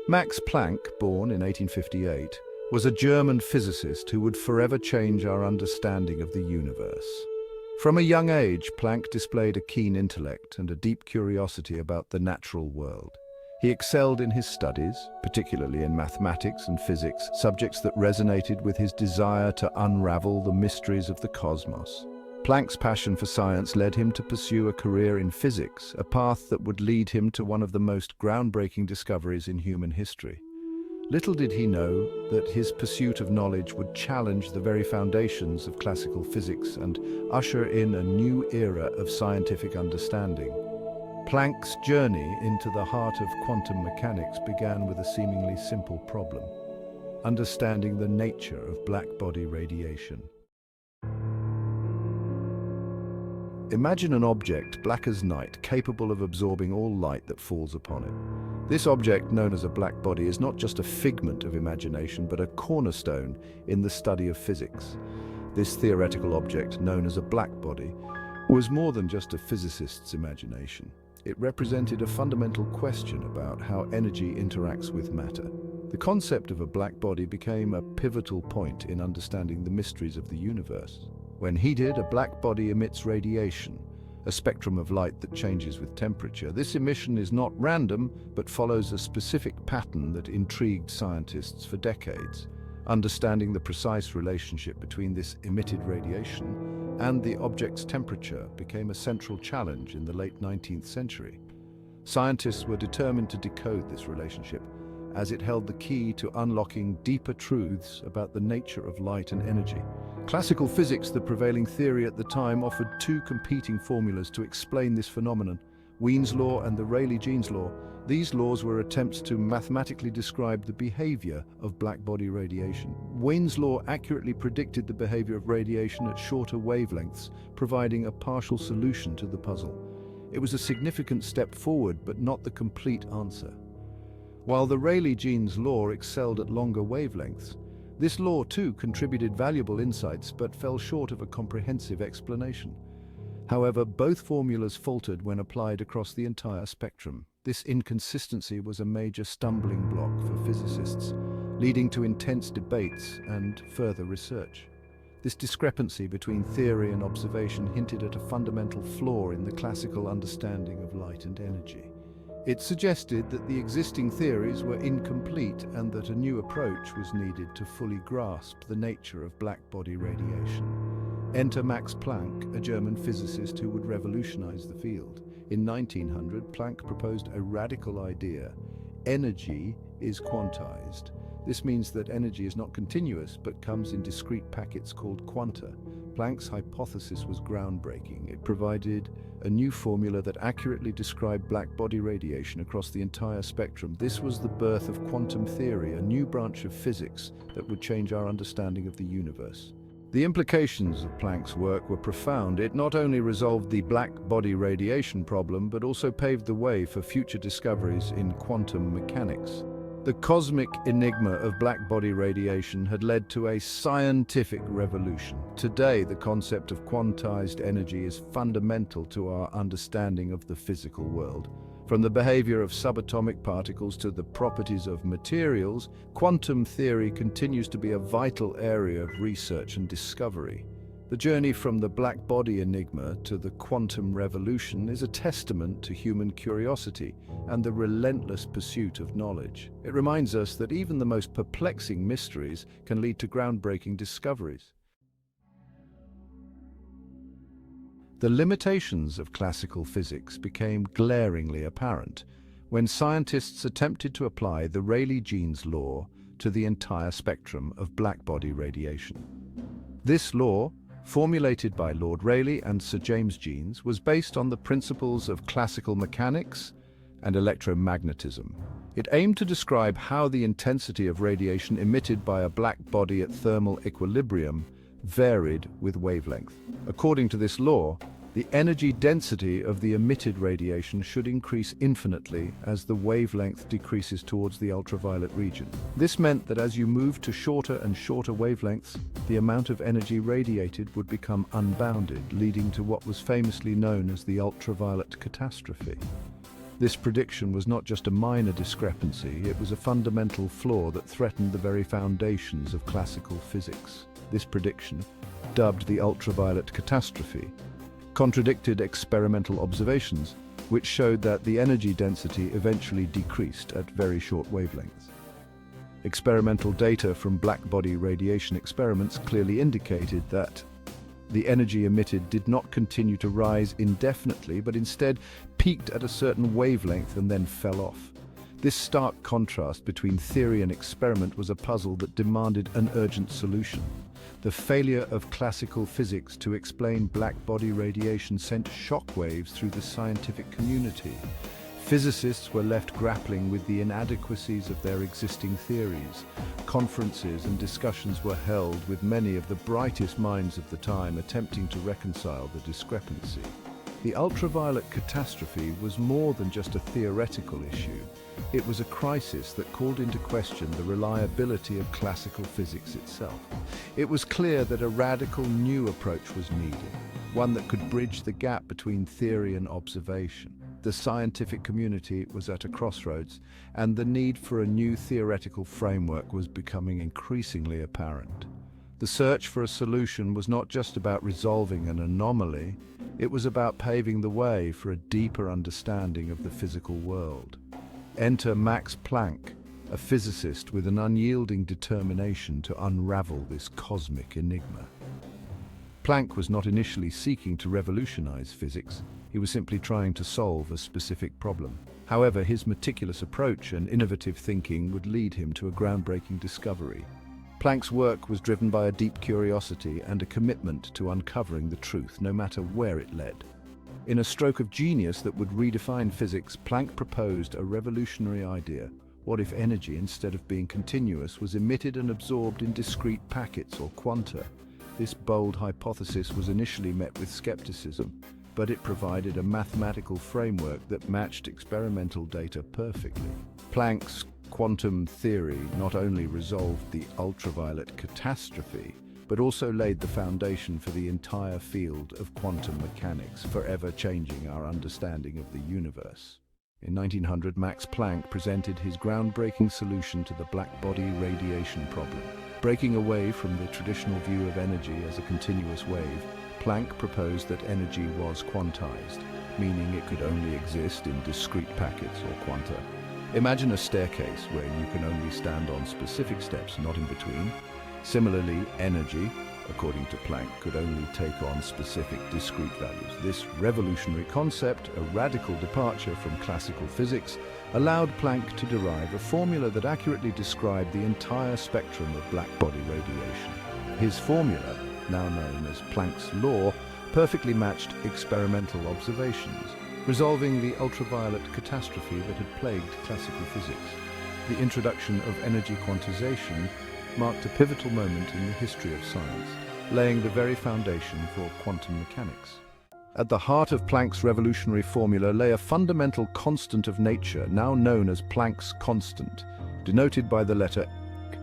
Max Planck, born in 1858, was a German physicist who would forever change our understanding of the universe. From a young age, Planck displayed a keen intellect and a deep curiosity about the natural world. He excelled in his studies, particularly in mathematics and physics, subjects that resonated with his desire to unravel the mysteries of the cosmos. Planck's passion for science led him to pursue a career in physics, a path that would lead him to one of the most groundbreaking discoveries in human history. Little did he know that his pursuit of knowledge would challenge the very foundations of classical physics and usher in a new era of scientific understanding. Planck's journey into the heart of quantum mechanics began with a seemingly simple problem: understanding the nature of blackbody radiation. Imagine an object, black as night, capable of absorbing all light that falls upon it. This object, known as a blackbody, is not just a figment of imagination, but a cornerstone in the study of physics. This theoretical object, known as a blackbody, was more than just a physicist's imagination. It represented a fundamental question about how energy interacts with matter. The concept of a blackbody became a pivotal point in understanding the mysteries of the universe. When heated, a blackbody emits radiation, a spectrum of light that changes with temperature. This emission is not random, but follows a specific pattern that intrigued scientists for decades. Understanding the precise relationship between this emitted radiation and the object's temperature became a central challenge in the late 19th century. Scientists were determined to decode this relationship, as it held the key to unlocking deeper truths about the nature of light and energy. Classical physics, the prevailing theory at the time, offered two competing formulas to explain this phenomenon: Wien's law and the Rayleigh-Jeans law. These laws were attempts to mathematically describe the behavior of blackbody radiation. Wien's law accurately predicted the behavior of radiation at shorter wavelengths, providing a partial solution to the puzzle. It was a significant step forward, but not the complete answer. While the Rayleigh-Jeans law excelled at longer wavelengths, this law too contributed valuable insights but fell short of a comprehensive explanation. However, both formulas faltered when applied across the entire spectrum. This inconsistency was a major stumbling block for physicists, leading to intense debates and further research. This discrepancy between theory and observation hinted at a fundamental flaw in the classical understanding of light and energy. It suggested that the existing theories were incomplete and that a new approach was needed to fully grasp the nature of blackbody radiation. Enter Max Planck, a German physicist who would revolutionize the field. In 1900, Planck proposed a radical idea: energy is quantized. This means that energy is not continuous but comes in discrete packets called quanta. Planck's hypothesis was groundbreaking. It provided a new formula that accurately described blackbody radiation across the entire spectrum. This was the birth of quantum theory, a new branch of physics that would change our understanding of the universe. The implications of Planck's work were profound. It not only resolved the blackbody radiation problem, but also paved the way for future discoveries in quantum mechanics. The cosmic enigma of blackbody radiation had led to a scientific revolution. Today, the concept of quantized energy is fundamental to our understanding of the physical world. From the behavior of subatomic particles to the properties of materials, quantum theory continues to be a vital area of research and discovery. The journey from the blackbody enigma to the quantum revolution is a testament to human curiosity and the relentless pursuit of knowledge. It reminds us that even the most perplexing mysteries can lead to groundbreaking discoveries. The limitations of classical physics became glaringly apparent when scientists attempted to apply the Rayleigh-Jeans law to the entire spectrum of blackbody radiation. This law, formulated by Lord Rayleigh and Sir James Jeans, was based on the principles of classical mechanics and electromagnetism. It aimed to describe how the intensity of radiation emitted by a black body at thermal equilibrium varied with wavelength. According to this law, the energy density of the emitted radiation should increase infinitely as the wavelength decreases towards the ultraviolet region. This meant that as you moved to shorter and shorter wavelengths, the amount of energy radiated would become unbounded, leading to what was famously known as the ultraviolet catastrophe. This prediction was not just a minor discrepancy, it was a fundamental flaw that threatened the very foundations of classical physics. This prediction, dubbed the ultraviolet catastrophe, contradicted experimental observations, which showed that the energy density eventually decreased at very short wavelengths. Experimental data from blackbody radiation experiments clearly indicated that the energy emitted did not continue to rise indefinitely, but instead peaked at a certain wavelength and then fell off. This stark contrast between theory and experiment was a puzzle that demanded an urgent solution. The failure of classical physics to explain blackbody radiation sent shockwaves through the scientific community. Physicists were left grappling with the inadequacies of their existing theories. Conferences and discussions were held with many of the brightest minds of the time attempting to reconcile the discrepancy. The ultraviolet catastrophe was more than just a theoretical issue. It was a crisis that called into question the reliability of classical physics itself. It was clear that a radical new approach was needed, one that could bridge the gap between theory and observation. The scientific community was at a crossroads, and the need for a new theoretical framework was becoming increasingly apparent. The search for a solution was not just about resolving an anomaly, it was about paving the way for a deeper understanding of the physical world. Enter Max Planck, a physicist with an unyielding determination to unravel this cosmic enigma. Planck was not initially seeking to revolutionize physics, he was simply trying to solve a specific problem. However, his meticulous approach and innovative thinking would lead him to a groundbreaking discovery. Planck's work was driven by a deep curiosity and a commitment to uncovering the truth, no matter where it led. In a stroke of genius that would redefine physics, Planck proposed a revolutionary idea. What if energy, instead of being continuous, was emitted and absorbed in discrete packets or quanta? This bold hypothesis was initially met with skepticism, but it provided a mathematical framework that matched experimental data perfectly. Planck's quantum theory not only resolved the ultraviolet catastrophe, but also laid the foundation for the entire field of quantum mechanics, forever changing our understanding of the universe. In 1900, Max Planck presented his groundbreaking solution to the blackbody radiation problem. Breaking away from the traditional view of energy as a continuous wave, Planck proposed that energy was quantized, meaning it could only exist in discrete packets or quanta. Imagine a staircase where you can only stand on specific steps, not in between. Similarly, energy, according to Planck, could only take on specific discrete values. This revolutionary concept, a radical departure from classical physics, allowed Planck to derive a formula that accurately described the entire spectrum of blackbody radiation. His formula, now known as Planck's law, perfectly matched experimental observations, resolving the ultraviolet catastrophe that had plagued classical physics. The introduction of energy quantization marked a pivotal moment in the history of science, laying the very foundation for quantum mechanics. At the heart of Planck's revolutionary formula lay a fundamental constant of nature, now known as Planck's constant, denoted by the letter E.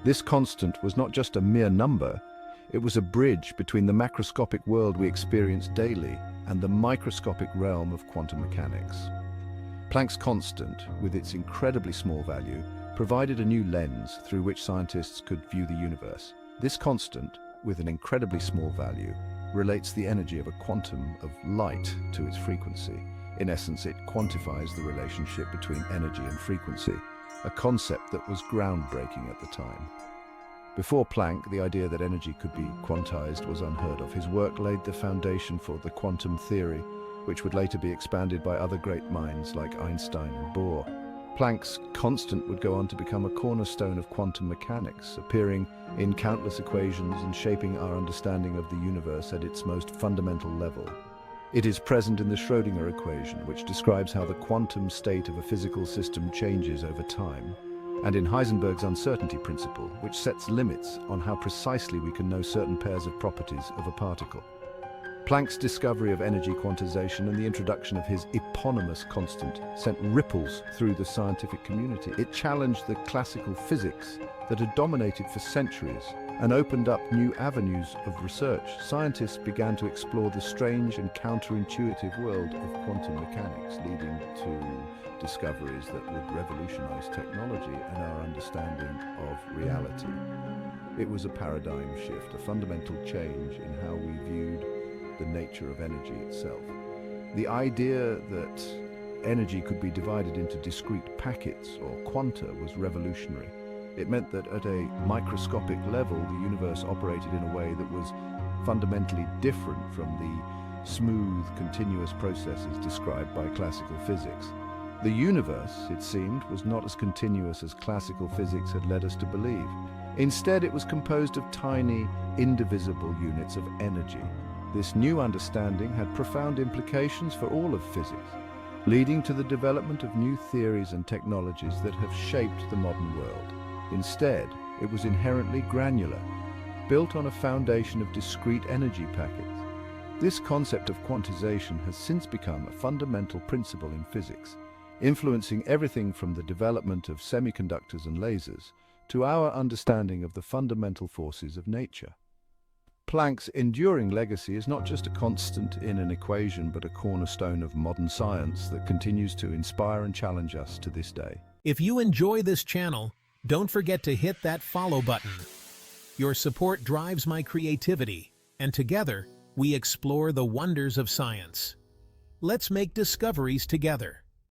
This constant was not just a mere number, it was a bridge between the macroscopic world we experience daily and the microscopic realm of quantum mechanics. Planck's constant, with its incredibly small value, provided a new lens through which scientists could view the universe. This constant, with an incredibly small value, relates the energy of a quantum of light to its frequency. In essence, it quantifies the relationship between energy and frequency, a concept that was groundbreaking at the time. Before Planck, the idea that energy could be quantized was unheard of. His work laid the foundation for the quantum theory, which would later be expanded by other great minds like Einstein and Bohr. Planck's constant would go on to become a cornerstone of quantum mechanics, appearing in countless equations and shaping our understanding of the universe at its most fundamental level. It is present in the Schrödinger equation, which describes how the quantum state of a physical system changes over time, and in Heisenberg's uncertainty principle, which sets limits on how precisely we can know certain pairs of properties of a particle. Planck's discovery of energy quantization and the introduction of his eponymous constant sent ripples through the scientific community. It challenged the classical physics that had dominated for centuries and opened up new avenues of research. Scientists began to explore the strange and counterintuitive world of quantum mechanics, leading to discoveries that would revolutionize technology and our understanding of reality. It was a paradigm shift, a fundamental change in how we viewed the nature of energy itself. The idea that energy could be divided into discrete packets, or quanta, was revolutionary. It meant that at a microscopic level, the universe operated in a way that was fundamentally different from the smooth, continuous processes described by classical physics. The universe, it seemed, was not as continuous as classical physics had led us to believe. Instead, it was composed of tiny, indivisible units of energy. This new understanding had profound implications for all of physics, leading to the development of new theories and technologies that have shaped the modern world. Instead, it was inherently granular, built on a foundation of discrete energy packets. This concept of quantization has since become a fundamental principle in physics, influencing everything from the development of semiconductors and lasers to our understanding of the fundamental forces of nature. Planck's enduring legacy is not just a constant in an equation, but a cornerstone of modern science that continues to inspire and challenge us to this day. If you enjoy this channel, don't forget to hit that follow button. Your support drives my creativity, and together, we explore the wonders of science. Let's make discoveries together.